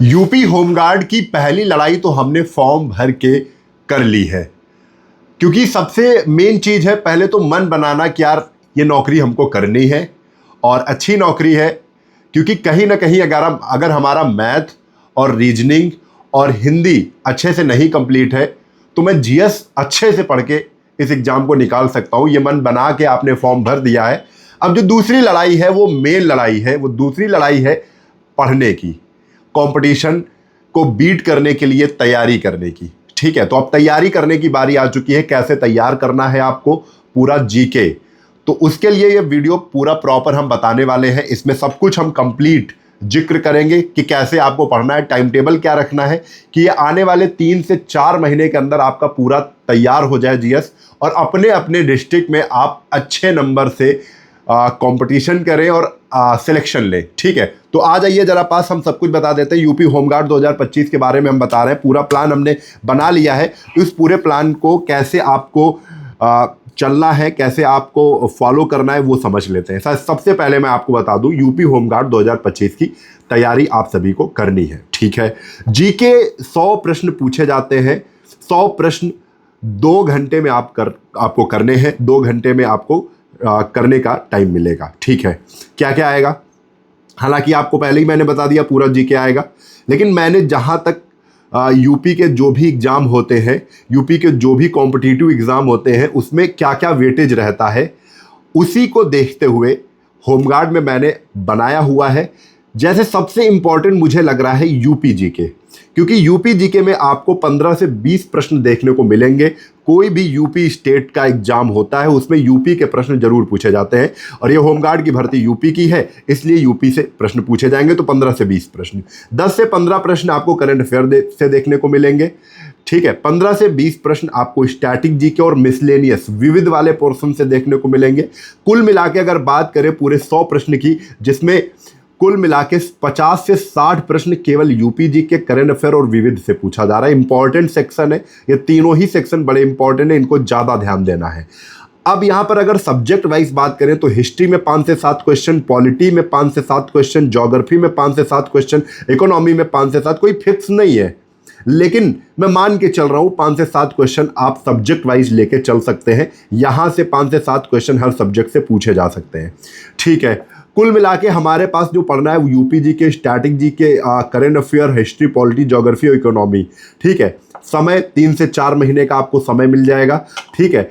UP home guard की पहली लड़ाई तो हमने फॉर्म भर के कर ली है, क्योंकि सबसे मेन चीज़ है पहले तो मन बनाना कि यार ये नौकरी हमको करनी है और अच्छी नौकरी है। क्योंकि कहीं ना कहीं अगर हमारा मैथ और रीजनिंग और हिंदी अच्छे से नहीं कंप्लीट है तो मैं जीएस अच्छे से पढ़ के इस एग्ज़ाम को निकाल सकता हूँ। ये मन बना के आपने फॉर्म भर दिया है। अब जो दूसरी लड़ाई है वो मेन लड़ाई है, वो दूसरी लड़ाई है पढ़ने की, कंपटीशन को बीट करने के लिए तैयारी करने की। ठीक है, तो अब तैयारी करने की बारी आ चुकी है। कैसे तैयार करना है आपको पूरा जीके, तो उसके लिए ये वीडियो पूरा प्रॉपर हम बताने वाले हैं। इसमें सब कुछ हम कंप्लीट जिक्र करेंगे कि कैसे आपको पढ़ना है, टाइम टेबल क्या रखना है, कि ये आने वाले 3 से 4 महीने के अंदर आपका पूरा तैयार हो जाए जीएस, और अपने अपने डिस्ट्रिक्ट में आप अच्छे नंबर से कंपटीशन करें और सिलेक्शन लें। ठीक है, तो आ जाइए जरा पास, हम सब कुछ बता देते हैं। यूपी होमगार्ड 2025 के बारे में हम बता रहे हैं। पूरा प्लान हमने बना लिया है, तो इस पूरे प्लान को कैसे आपको चलना है, कैसे आपको फॉलो करना है, वो समझ लेते हैं। सबसे पहले मैं आपको बता दूं, यूपी होमगार्ड 2025 की तैयारी आप सभी को करनी है। ठीक है, जीके 100 प्रश्न पूछे जाते हैं। 100 प्रश्न 2 घंटे में आपको करने हैं। 2 घंटे में आपको करने का टाइम मिलेगा। ठीक है, क्या क्या आएगा, हालांकि आपको पहले ही मैंने बता दिया पूरा जीके आएगा, लेकिन मैंने जहां तक यूपी के जो भी एग्ज़ाम होते हैं, यूपी के जो भी कॉम्पिटिटिव एग्ज़ाम होते हैं, उसमें क्या क्या वेटेज रहता है, उसी को देखते हुए होमगार्ड में मैंने बनाया हुआ है। जैसे सबसे इम्पॉर्टेंट मुझे लग रहा है यूपी जीके, क्योंकि यूपी जीके में आपको 15 से 20 प्रश्न देखने को मिलेंगे। कोई भी यूपी स्टेट का एग्जाम होता है उसमें यूपी के प्रश्न जरूर पूछे जाते हैं, और ये होमगार्ड की भर्ती यूपी की है, इसलिए यूपी से प्रश्न पूछे जाएंगे। तो 15 से 20 प्रश्न, 10 से 15 प्रश्न आपको करंट अफेयर से देखने को मिलेंगे। ठीक है, 15 से 20 प्रश्न आपको स्टैटिक जीके और मिसलेनियस विविध वाले पोर्शन से देखने को मिलेंगे। कुल मिला के अगर बात करें पूरे 100 प्रश्न की, जिसमें कुल मिला के 50 से 60 प्रश्न केवल यूपी जी के करंट अफेयर और विविध से पूछा जा रहा है। इंपॉर्टेंट सेक्शन है, ये तीनों ही सेक्शन बड़े इंपॉर्टेंट है, इनको ज़्यादा ध्यान देना है। अब यहाँ पर अगर सब्जेक्ट वाइज बात करें तो हिस्ट्री में 5 से 7 क्वेश्चन, पॉलिटी में 5 से 7 क्वेश्चन, ज्योग्राफी में 5 से 7 क्वेश्चन, इकोनॉमी में 5 से 7, कोई फिक्स नहीं है, लेकिन मैं मान के चल रहा हूँ 5 से 7 क्वेश्चन आप सब्जेक्ट वाइज लेके चल सकते हैं। यहाँ से 5 से 7 क्वेश्चन हर सब्जेक्ट से पूछे जा सकते हैं। ठीक है, कुल मिला के हमारे पास जो पढ़ना है वो यूपी जी के, स्टैटिक जी के, current affair, history, polity, geography और इकोनॉमी। ठीक है, समय 3 से 4 महीने का आपको समय मिल जाएगा। ठीक है,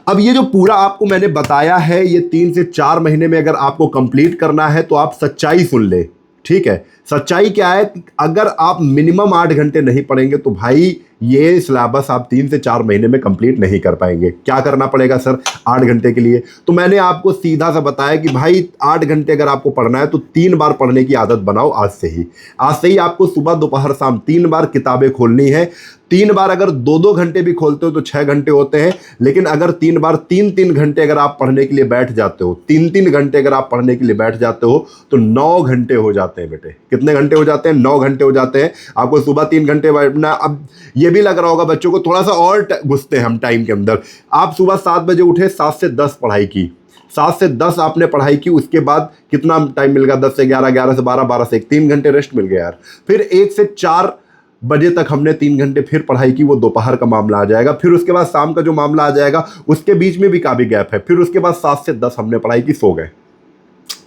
अब ये जो पूरा आपको मैंने बताया है, ये 3 से 4 महीने में अगर आपको कंप्लीट करना है तो आप सच्चाई सुन ले। ठीक है, सच्चाई क्या है, अगर आप मिनिमम 8 घंटे नहीं पढ़ेंगे तो भाई ये सिलेबस आप 3 से 4 महीने में कंप्लीट नहीं कर पाएंगे। क्या करना पड़ेगा सर 8 घंटे के लिए? तो मैंने आपको सीधा सा बताया कि भाई 8 घंटे अगर आपको पढ़ना है तो 3 बार पढ़ने की आदत बनाओ आज से ही। आज से ही आपको सुबह, दोपहर, शाम 3 बार किताबें खोलनी है। 3 बार अगर 2-2 घंटे भी खोलते हो तो 6 घंटे होते हैं, लेकिन अगर 3 बार 3-3 घंटे अगर आप पढ़ने के लिए बैठ जाते हो, 3-3 घंटे अगर आप पढ़ने के लिए बैठ जाते हो तो 9 घंटे हो जाते हैं बेटे। कितने घंटे हो जाते हैं? 9 घंटे हो जाते हैं। आपको सुबह 3 घंटे बैठना। अब ये भी लग रहा होगा बच्चों को थोड़ा सा और घुसते हैं हम टाइम के अंदर। आप सुबह 7 बजे उठे, 7 से 10 पढ़ाई की, 7 से 10 आपने पढ़ाई की, उसके बाद कितना टाइम मिल गया? 10 से 11, 11 से 12, 12 से 1, 3 घंटे रेस्ट मिल गया यार। फिर 1 से 4 बजे तक हमने 3 घंटे फिर पढ़ाई की, वो दोपहर का मामला आ जाएगा। फिर उसके बाद शाम का जो मामला आ जाएगा, उसके बीच में भी काफ़ी गैप है। फिर उसके बाद 7 से 10 हमने पढ़ाई की, सो गए,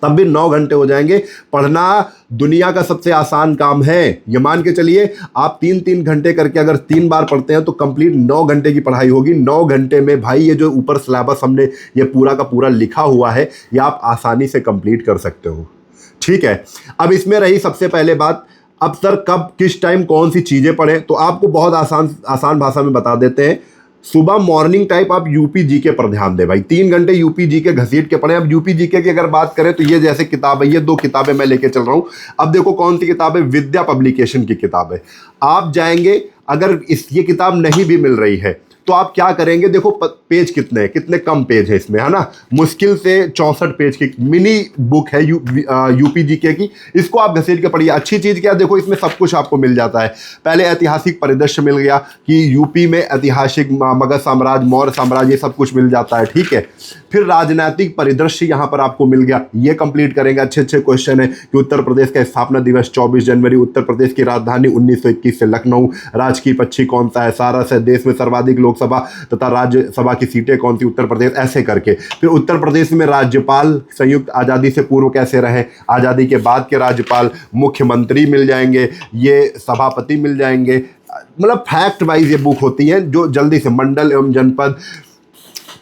तब भी 9 घंटे हो जाएंगे। पढ़ना दुनिया का सबसे आसान काम है, ये मान के चलिए। आप 3-3 घंटे करके अगर 3 बार पढ़ते हैं तो कंप्लीट 9 घंटे की पढ़ाई होगी। 9 घंटे में भाई ये जो ऊपर सिलेबस हमने ये पूरा का पूरा लिखा हुआ है, ये आप आसानी से कंप्लीट कर सकते हो। ठीक है, अब इसमें रही सबसे पहले बात, अब सर कब, किस टाइम, कौन सी चीज़ें पढ़ें? तो आपको बहुत आसान भाषा में बता देते हैं। सुबह मॉर्निंग टाइप आप यूपी जीके पर ध्यान दें भाई। 3 घंटे यूपी जीके घसीट के पढ़ें। अब यूपी जीके की अगर बात करें तो ये जैसे किताब है, ये 2 किताबें मैं लेके चल रहा हूँ। अब देखो कौन सी किताब है, विद्या पब्लिकेशन की किताब है। आप जाएंगे, अगर ये किताब नहीं भी मिल रही है तो आप क्या करेंगे, देखो पेज कितने कम पेज है इसमें, है ना, मुश्किल से 64 पेज की मिनी बुक है यूपी जीके की। इसको आप घसीट के पढ़िए। अच्छी चीज़ क्या, देखो इसमें सब कुछ आपको मिल जाता है। पहले ऐतिहासिक परिदृश्य मिल गया कि यूपी में ऐतिहासिक मगध साम्राज्य, मौर्य साम्राज्य, ये सब कुछ मिल जाता है, ठीक है। फिर राजनीतिक परिदृश्य यहाँ पर आपको मिल गया, ये कंप्लीट करेंगे। अच्छे अच्छे क्वेश्चन है कि उत्तर प्रदेश का स्थापना दिवस 24 जनवरी, उत्तर प्रदेश की राजधानी 1921 से लखनऊ, राजकीय पक्षी कौन सा है, सारस है, देश में सर्वाधिक लोकसभा तथा राज्यसभा की सीटें कौन सी, उत्तर प्रदेश, ऐसे करके। फिर उत्तर प्रदेश में राज्यपाल संयुक्त आज़ादी से पूर्व कैसे रहे, आज़ादी के बाद के राज्यपाल, मुख्यमंत्री मिल जाएंगे, ये सभापति मिल जाएंगे। मतलब फैक्ट वाइज ये बुक होती है जो जल्दी से मंडल एवं जनपद,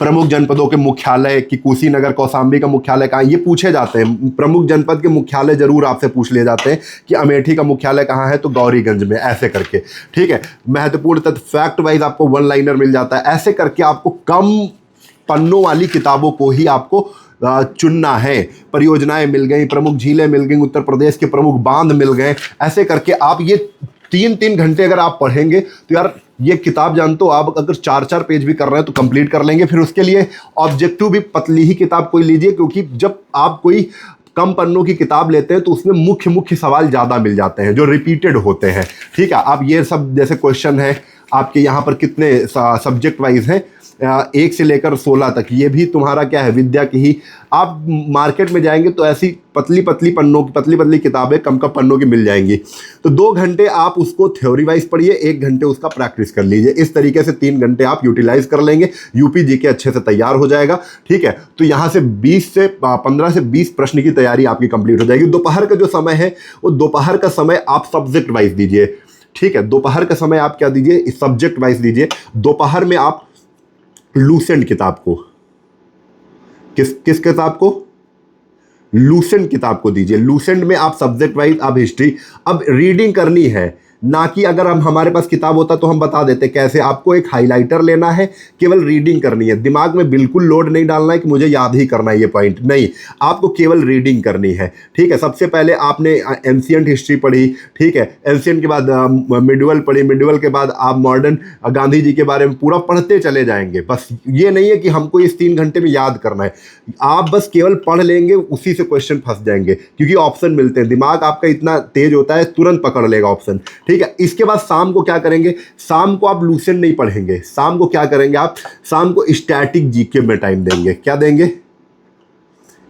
प्रमुख जनपदों के मुख्यालय कि कुशीनगर कौशाम्बी का मुख्यालय कहाँ, ये पूछे जाते हैं। प्रमुख जनपद के मुख्यालय जरूर आपसे पूछ लिए जाते हैं कि अमेठी का मुख्यालय कहाँ है, तो गौरीगंज में, ऐसे करके, ठीक है। महत्वपूर्ण तथ्य फैक्ट वाइज आपको वन लाइनर मिल जाता है। ऐसे करके आपको कम पन्नों वाली किताबों को ही आपको चुनना है। परियोजनाएं मिल गई, प्रमुख झीलें मिल गई, उत्तर प्रदेश के प्रमुख बांध मिल गए। ऐसे करके आप ये 3-3 घंटे अगर आप पढ़ेंगे तो यार ये किताब, जानते हो आप अगर 4-4 पेज भी कर रहे हैं तो कंप्लीट कर लेंगे। फिर उसके लिए ऑब्जेक्टिव भी पतली ही किताब कोई लीजिए, क्योंकि जब आप कोई कम पन्नों की किताब लेते हैं तो उसमें मुख्य मुख्य सवाल ज़्यादा मिल जाते हैं जो रिपीटेड होते हैं, ठीक है। आप ये सब जैसे क्वेश्चन है आपके यहाँ पर कितने सब्जेक्ट वाइज हैं, 1 से लेकर 16 तक, ये भी तुम्हारा क्या है, विद्या की ही। आप मार्केट में जाएंगे तो ऐसी पतली पतली किताबें कम पन्नों की मिल जाएंगी। तो 2 घंटे आप उसको थ्योरी वाइज पढ़िए, 1 घंटे उसका प्रैक्टिस कर लीजिए। इस तरीके से 3 घंटे आप यूटिलाइज कर लेंगे, यूपी जीके अच्छे से तैयार हो जाएगा, ठीक है। तो यहाँ से 15 से 20 प्रश्न की तैयारी आपकी कंप्लीट हो जाएगी। दोपहर का जो समय है वो दोपहर का समय आप सब्जेक्ट वाइज दीजिए, ठीक है। दोपहर का समय आप क्या दीजिए, सब्जेक्ट वाइज दीजिए। दोपहर में आप लूसेंट किताब को, किस किताब को, लूसेंट किताब को दीजिए। लूसेंट में आप सब्जेक्ट वाइज आप हिस्ट्री, अब रीडिंग करनी है, ना कि अगर हम हमारे पास किताब होता तो हम बता देते कैसे। आपको एक हाइलाइटर लेना है, केवल रीडिंग करनी है, दिमाग में बिल्कुल लोड नहीं डालना है कि मुझे याद ही करना है ये पॉइंट, नहीं, आपको केवल रीडिंग करनी है, ठीक है। सबसे पहले आपने एंशिएंट हिस्ट्री पढ़ी, ठीक है, एंशिएंट के बाद मिडिवल पढ़ी, मिडिवल के बाद आप मॉडर्न गांधी जी के बारे में पूरा पढ़ते चले जाएंगे। बस ये नहीं है कि हमको इस 3 घंटे में याद करना है, आप बस केवल पढ़ लेंगे, उसी से क्वेश्चन फंस जाएंगे, क्योंकि ऑप्शन मिलते हैं। दिमाग आपका इतना तेज होता है, तुरंत पकड़ लेगा ऑप्शन, ठीक है। इसके बाद शाम को क्या करेंगे, शाम को आप लूसेंट नहीं पढ़ेंगे, शाम को क्या करेंगे आप, शाम को स्टैटिक जीके में टाइम देंगे। क्या देंगे,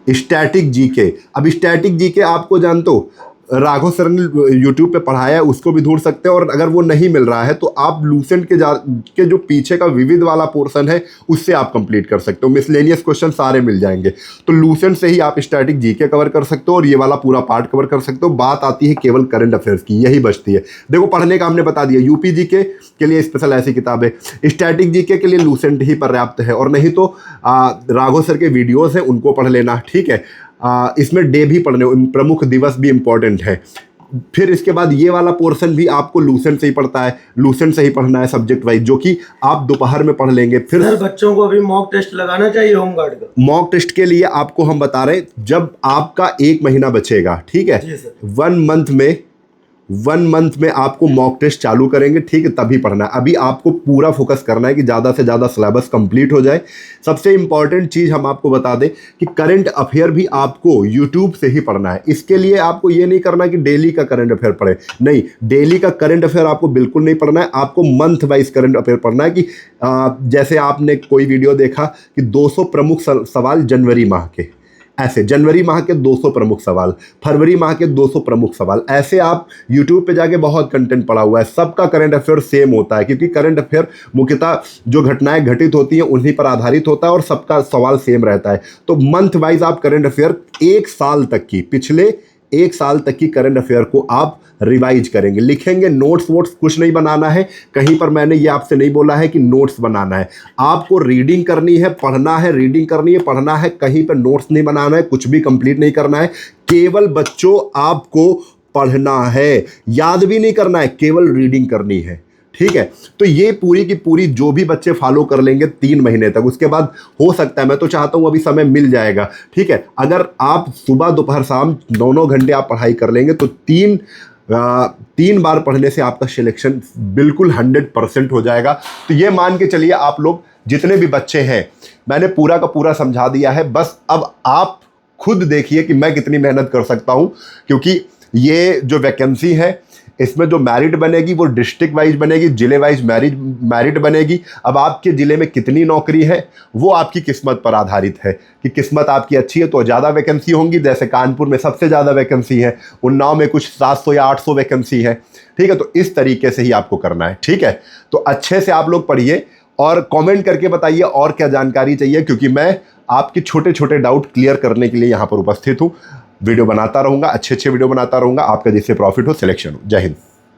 स्टैटिक जीके। अब स्टैटिक जीके आपको जानते हो राघव सर ने यूट्यूब पे पढ़ाया है, उसको भी ढूंढ सकते हैं। और अगर वो नहीं मिल रहा है तो आप लूसेंट के जो पीछे का विविध वाला पोर्शन है उससे आप कंप्लीट कर सकते हो। मिसलेनियस क्वेश्चन सारे मिल जाएंगे। तो लूसेंट से ही आप स्टैटिक जीके कवर कर सकते हो और ये वाला पूरा पार्ट कवर कर सकते हो। बात आती है केवल करंट अफेयर्स की, यही बचती है। देखो पढ़ने का हमने बता दिया, यूपी जीके के लिए स्पेशल ऐसी किताब है, स्टैटिक जीके के लिए लूसेंट ही पर्याप्त है, और नहीं तो राघव सर के वीडियोज़ हैं उनको पढ़ लेना, ठीक है। इसमें डे भी पढ़ने, प्रमुख दिवस भी इंपॉर्टेंट है। फिर इसके बाद ये वाला पोर्शन भी आपको लूसेंट से ही पढ़ता है, लूसेंट से ही पढ़ना है सब्जेक्ट वाइज, जो कि आप दोपहर में पढ़ लेंगे। फिर सर बच्चों को अभी मॉक टेस्ट लगाना चाहिए होमगार्ड का। मॉक टेस्ट के लिए आपको हम बता रहे हैं जब आपका 1 महीना बचेगा, ठीक है, 1 मंथ में आपको मॉक टेस्ट चालू करेंगे, ठीक है, तभी पढ़ना है। अभी आपको पूरा फोकस करना है कि ज़्यादा से ज़्यादा सिलेबस कंप्लीट हो जाए। सबसे इंपॉर्टेंट चीज़ हम आपको बता दें कि करंट अफेयर भी आपको यूट्यूब से ही पढ़ना है। इसके लिए आपको ये नहीं करना कि डेली का करंट अफेयर पढ़े, नहीं, डेली का करंट अफेयर आपको बिल्कुल नहीं पढ़ना है। आपको मंथ वाइज करंट अफेयर पढ़ना है कि जैसे आपने कोई वीडियो देखा कि 200 प्रमुख सवाल जनवरी माह के, ऐसे जनवरी माह के 200 प्रमुख सवाल, फरवरी माह के 200 प्रमुख सवाल, ऐसे आप यूट्यूब पे जाके बहुत कंटेंट पड़ा हुआ है। सबका करंट अफेयर सेम होता है, क्योंकि करंट अफेयर मुख्यतः जो घटनाएं घटित होती हैं उन्हीं पर आधारित होता है और सबका सवाल सेम रहता है। तो मंथ वाइज आप करंट अफेयर 1 साल तक की, पिछले 1 साल तक की करंट अफेयर को आप रिवाइज करेंगे, लिखेंगे। नोट्स वोट्स कुछ नहीं बनाना है, कहीं पर मैंने ये आपसे नहीं बोला है कि नोट्स बनाना है। आपको रीडिंग करनी है, पढ़ना है, रीडिंग करनी है, पढ़ना है, कहीं पर नोट्स नहीं बनाना है, कुछ भी कंप्लीट नहीं करना है। केवल बच्चों आपको पढ़ना है, याद भी नहीं करना है, केवल रीडिंग करनी है, ठीक है। तो ये पूरी की पूरी जो भी बच्चे फॉलो कर लेंगे 3 महीने तक, उसके बाद हो सकता है, मैं तो चाहता हूँ अभी समय मिल जाएगा, ठीक है, अगर आप सुबह दोपहर शाम दोनों घंटे आप पढ़ाई कर लेंगे तो 3 3 बार पढ़ने से आपका सिलेक्शन बिल्कुल 100% हो जाएगा। तो ये मान के चलिए आप लोग जितने भी बच्चे हैं, मैंने पूरा का पूरा समझा दिया है। बस अब आप खुद देखिए कि मैं कितनी मेहनत कर सकता हूँ, क्योंकि ये जो वैकेंसी है इसमें जो मेरिट बनेगी वो डिस्ट्रिक्ट वाइज बनेगी, जिले वाइज मेरिट बनेगी। अब आपके ज़िले में कितनी नौकरी है वो आपकी किस्मत पर आधारित है कि किस्मत आपकी अच्छी है तो ज़्यादा वैकेंसी होंगी। जैसे कानपुर में सबसे ज़्यादा वैकेंसी है, उन्नाव में कुछ 700 या 800 वैकेंसी है। ठीक है, तो इस तरीके से ही आपको करना है। ठीक है, तो अच्छे से आप लोग पढ़िए और कमेंट करके बताइए और क्या जानकारी चाहिए, क्योंकि मैं आपके छोटे छोटे डाउट क्लियर करने के लिए यहाँ पर उपस्थित हूँ। वीडियो बनाता रहूँगा, अच्छे वीडियो बनाता रहूँगा आपका, जिससे प्रॉफिट हो, सिलेक्शन हो। जय हिंद।